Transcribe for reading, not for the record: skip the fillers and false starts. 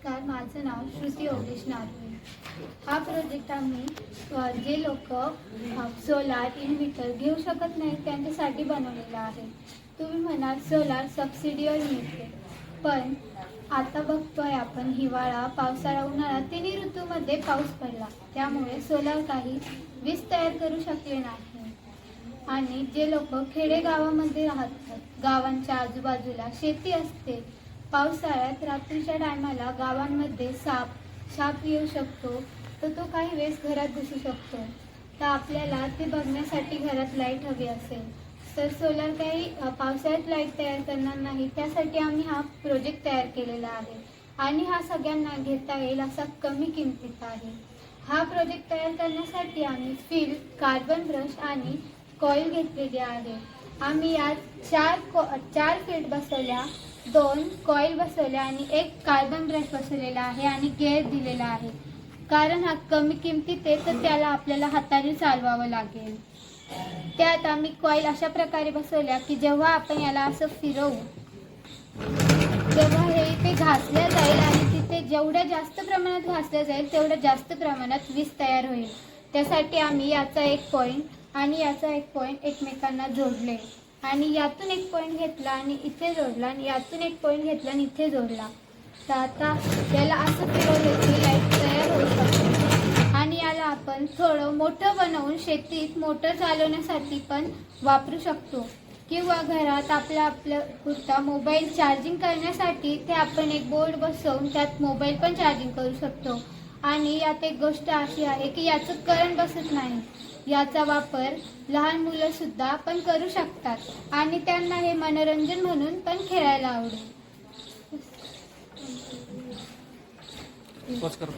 नमस्कार, माझं नाव श्रुती योगेश नारवे। हा प्रोजेक्ट आम्ही जे लोक सोलार इन्व्हर्टर घेऊ शकत नाही त्यांच्यासाठी बनवलेला आहे। तुम्ही म्हणाल सोलार सबसिडीवर मिळते, पण आता बघतोय आपण हिवाळा, पावसाळा, उन्हाळा तिन्ही ऋतूमध्ये पाऊस पडला, त्यामुळे सोलार काही वीज तयार करू शकले नाही। आणि जे लोक खेडेगावामध्ये राहतात, गावांच्या आजूबाजूला शेती असते, पावसाळ्यात रात्रीच्या टायमाला गावांमध्ये साप येऊ शकतो, तर तो काही वेळेस घरात घुसू शकतो, तर आपल्याला ते बघण्यासाठी घरात लाईट हवी असेल तर सोलार काही पावसाळ्यात लाईट तयार करणार नाही। त्यासाठी आम्ही हा प्रोजेक्ट तयार केलेला आहे आणि हा सगळ्यांना घेता येईल असा कमी किमतीत आहे। हा प्रोजेक्ट तयार करण्यासाठी आम्ही फिल्ड, कार्बन ब्रश आणि कॉईल घेतलेली आहे। आम्ही यात चार फील्ड बसवल्या, 2 कॉईल बसवल्या आणि 1 कार्बन ब्रश बसवलेला आहे आणि गेअर दिलेला आहे। कारण हा कमी किमतीत आहे तर त्याला आपल्याला हाताने चालवावं लागेल। त्यात आम्ही कॉईल अशा प्रकारे बसवल्या की जेव्हा आपण याला असं फिरवू तेव्हा हे इथे घासल्या जाईल आणि तिथे जेवढ्या जास्त प्रमाणात घासल्या जाईल तेवढ्या जास्त प्रमाणात वीज तयार होईल। त्यासाठी आम्ही याचा एक पॉईंट आणि याचा एक पॉईंट एकमेकांना जोडले आणि यातून एक पॉईंट घेतला आणि इथे जोडला आणि यातून एक पॉईंट घेतला आणि इथे जोडला। तर आता याला असं फिरवलं की लाईट तयार होऊ शकते आणि याला आपण थोडं मोठं बनवून शेतीत मोटर चालवण्यासाठी पण वापरू शकतो किंवा घरात आपल्या पुरता मोबाईल चार्जिंग करण्यासाठी ते आपण एक बोर्ड बसवून त्यात मोबाईल पण चार्जिंग करू शकतो। आणि यात एक गोष्ट अशी आहे की याचं करंट बसत नाही, याचा वापर लहान मुलं सुद्धा पण करू शकतात आणि त्यांना हे मनोरंजन म्हणून पण खेळायला आवडेल। पोस्ट कर